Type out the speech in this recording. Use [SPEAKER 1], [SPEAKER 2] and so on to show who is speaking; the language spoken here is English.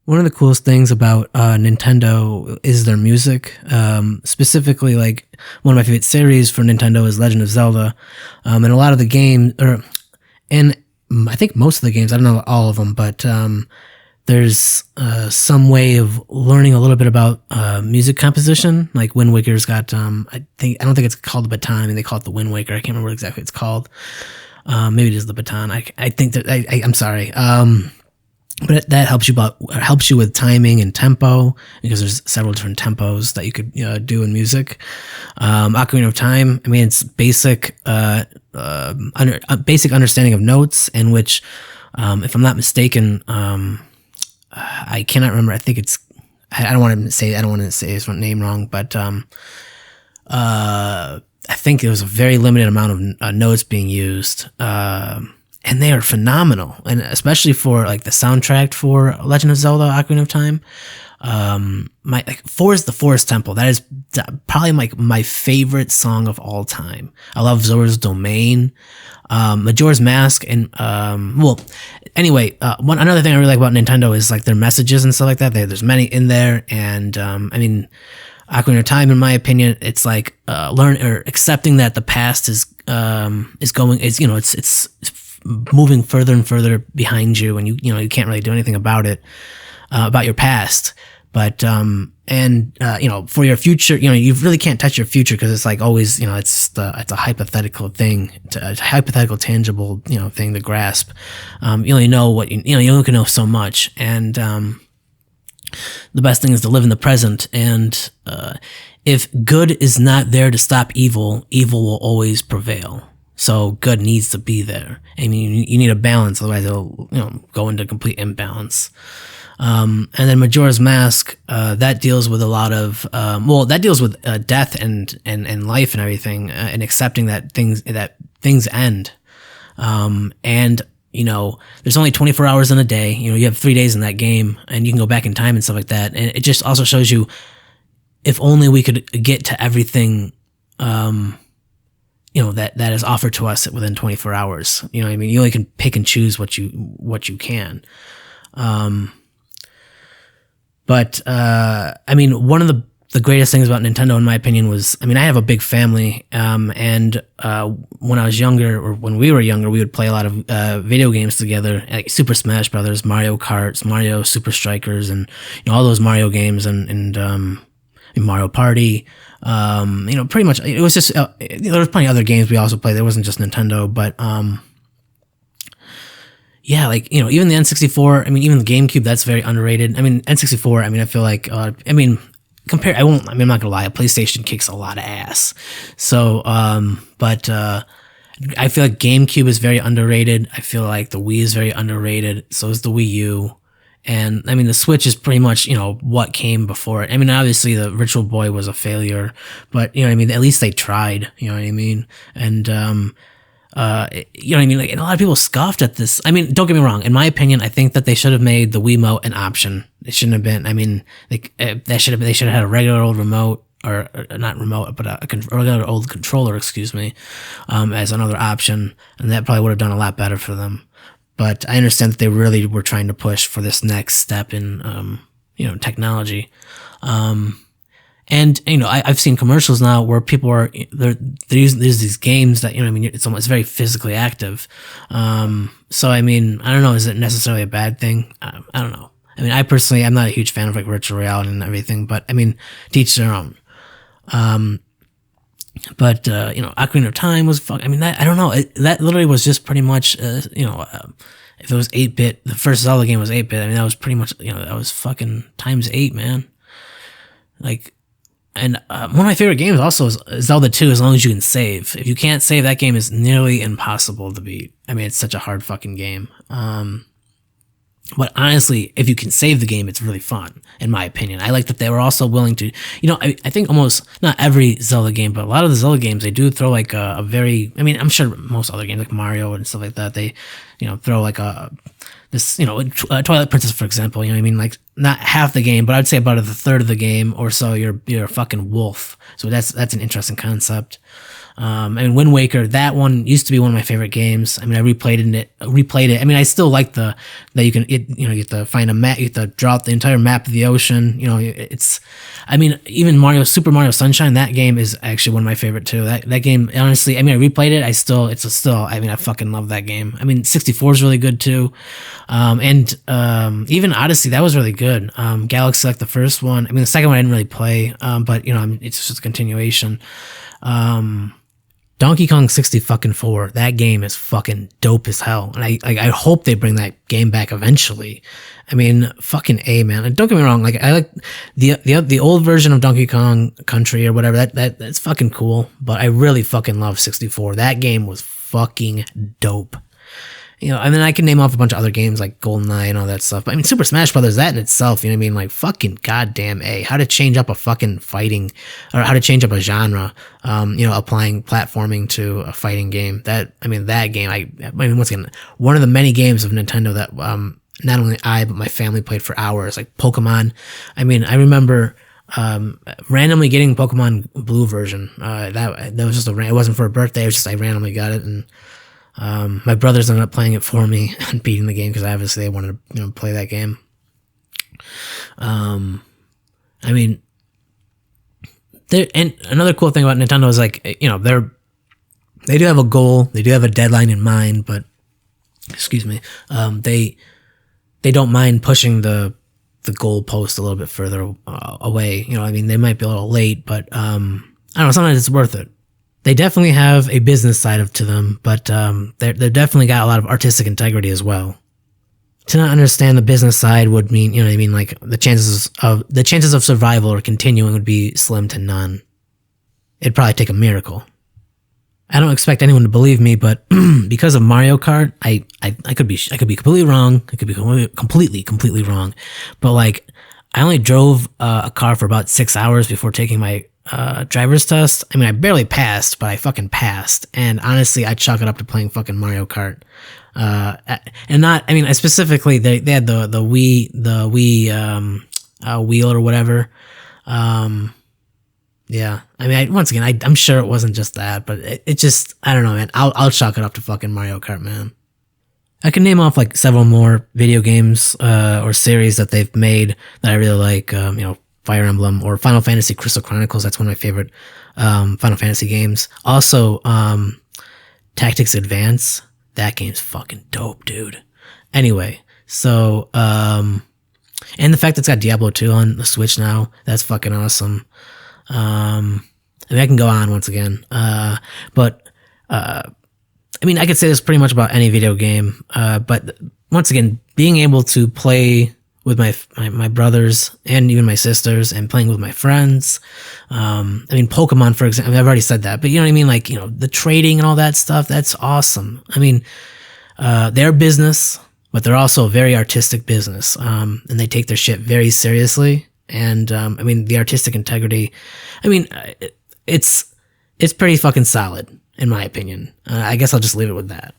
[SPEAKER 1] One of the coolest things about Nintendo is their music. Specifically, like one of my favorite series for Nintendo is Legend of Zelda, and a lot of the game, and I think most of the games. I don't know all of them, but there's some way of learning a little bit about music composition. Like Wind Waker's got, I don't think it's called the baton. I mean, they call it the Wind Waker. I can't remember what exactly it's called. Maybe it is the baton. I think that I'm sorry. But that helps you with timing and tempo, because there's several different tempos that you could do in music. Ocarina of Time, I mean, it's basic basic understanding of notes, in which, if I'm not mistaken, I cannot remember. I think it's I don't want to say his name wrong, but I think there was a very limited amount of notes being used. And they are phenomenal, and especially for like the soundtrack for Legend of Zelda: Ocarina of Time. Forest, the Forest Temple. That is probably my favorite song of all time. I love Zora's Domain, Majora's Mask, and another thing I really like about Nintendo is like their messages and stuff like that. There's many in there, and I mean, Ocarina of Time, in my opinion, it's like accepting that the past is moving further and further behind you, and you can't really do anything about it, about your past. But for your future, you really can't touch your future, because it's like always, it's a hypothetical thing, a hypothetical tangible thing to grasp. You only know what you only can know so much, and the best thing is to live in the present. And if good is not there to stop evil, evil will always prevail. So good needs to be there. I mean, you need a balance, otherwise it'll go into complete imbalance. And then Majora's Mask, that deals with a lot of that deals with death and life and everything, and accepting that things end. And there's only 24 hours in a day. You have 3 days in that game, and you can go back in time and stuff like that. And it just also shows you, if only we could get to everything, that is offered to us within 24 hours. You only can pick and choose what you can. But I mean, one of the greatest things about Nintendo, in my opinion, was, I mean, I have a big family, and when I was younger, or when we were younger, we would play a lot of video games together, like Super Smash Brothers, Mario Kart, Mario Super Strikers, and all those Mario games, and Mario Party. Pretty much it was just there was plenty of other games we also played. There wasn't just Nintendo, but even the N64. I mean, even the GameCube, that's very underrated. I mean, N64. I mean, I feel like I'm not gonna lie, PlayStation kicks a lot of ass. So, but I feel like GameCube is very underrated. I feel like the Wii is very underrated. So is the Wii U. And I mean, the Switch is pretty much, what came before it. I mean, obviously the Virtual Boy was a failure, but at least they tried, And, and a lot of people scoffed at this. I mean, don't get me wrong. In my opinion, I think that they should have made the Wiimote an option. It shouldn't have been. I mean, they should have had a regular old remote, or not remote, but a regular old controller, excuse me, as another option. And that probably would have done a lot better for them. But I understand that they really were trying to push for this next step in, technology. I've seen commercials now where people are, they're using, there's these games that, it's very physically active. So, I mean, I don't know, is it necessarily a bad thing? I don't know. I mean, I personally, I'm not a huge fan of like virtual reality and everything, but I mean, to each their own. But Ocarina of Time was I mean, I don't know. That literally was just pretty much, if it was 8-bit, the first Zelda game was 8-bit. I mean, that was pretty much, that was fucking times 8, man. Like, and one of my favorite games also is Zelda 2, as long as you can save. If you can't save, that game is nearly impossible to beat. I mean, it's such a hard fucking game. But honestly, if you can save the game, it's really fun, in my opinion. I like that they were also willing to, I think almost not every Zelda game, but a lot of the Zelda games, they do throw like a very, I mean, I'm sure most other games like Mario and stuff like that, they, throw like Twilight Princess, for example, like not half the game, but I'd say about a third of the game or so, you're a fucking wolf. So that's an interesting concept. I mean, Wind Waker, that one used to be one of my favorite games. I mean, I replayed it. I mean, I still like that you can, you get to find a map, you get to draw out the entire map of the ocean. You know, I mean, even Super Mario Sunshine, that game is actually one of my favorite too. That game, honestly, I mean, I replayed it. I mean, I fucking love that game. I mean, 64 is really good too. And even Odyssey, that was really good. Galaxy, like the first one. I mean, the second one I didn't really play, but you know, it's just a continuation. Donkey Kong 64, that game is fucking dope as hell, and I hope they bring that game back eventually. I mean, fucking A, man. And don't get me wrong, like I like the old version of Donkey Kong Country or whatever. That's fucking cool, but I really fucking love 64. That game was fucking dope. You know, and then I can name off a bunch of other games like GoldenEye and all that stuff. But I mean, Super Smash Brothers, that in itself, you know what I mean? Like, fucking goddamn A. How to change up a fucking fighting, or how to change up a genre, you know, applying platforming to a fighting game. That game, I mean, once again, one of the many games of Nintendo that, not only I, but my family played for hours, like Pokemon. I mean, I remember, randomly getting Pokemon Blue version. That was just it wasn't for a birthday. It was just, I randomly got it, and my brothers ended up playing it for me and beating the game because obviously they wanted to, you know, play that game. I mean, and another cool thing about Nintendo is, like, you know, they do have a goal, they do have a deadline in mind, but excuse me, they don't mind pushing the goal post a little bit further away. You know, I mean, they might be a little late, but I don't know, sometimes it's worth it. They definitely have a business side to them, but they're definitely got a lot of artistic integrity as well. To not understand the business side would mean, you know what I mean, like the chances of survival or continuing would be slim to none. It'd probably take a miracle. I don't expect anyone to believe me, but because of Mario Kart, I could be completely wrong. I could be completely wrong. But like, I only drove a car for about 6 hours before taking my driver's test. I mean, I barely passed, but I fucking passed. And honestly, I chalk it up to playing fucking Mario Kart. And not, I mean, specifically, they had the Wii wheel or whatever. Yeah. I mean, once again, I'm sure it wasn't just that, but it just, I don't know, man. I'll chalk it up to fucking Mario Kart, man. I can name off like several more video games, or series that they've made that I really like, you know, Fire Emblem or Final Fantasy Crystal Chronicles. That's one of my favorite Final Fantasy games. Also, Tactics Advance. That game's fucking dope, dude. Anyway, so, and the fact that it's got Diablo 2 on the Switch now, that's fucking awesome. I mean, I can go on once again. But I mean, I could say this pretty much about any video game. But once again, being able to play with my brothers and even my sisters, and playing with my friends. I mean, Pokemon, for example, I've already said that, but you know what I mean? Like, you know, the trading and all that stuff, that's awesome. I mean, they're business, but they're also a very artistic business. And they take their shit very seriously. And, I mean, the artistic integrity, I mean, it's pretty fucking solid, in my opinion. I guess I'll just leave it with that.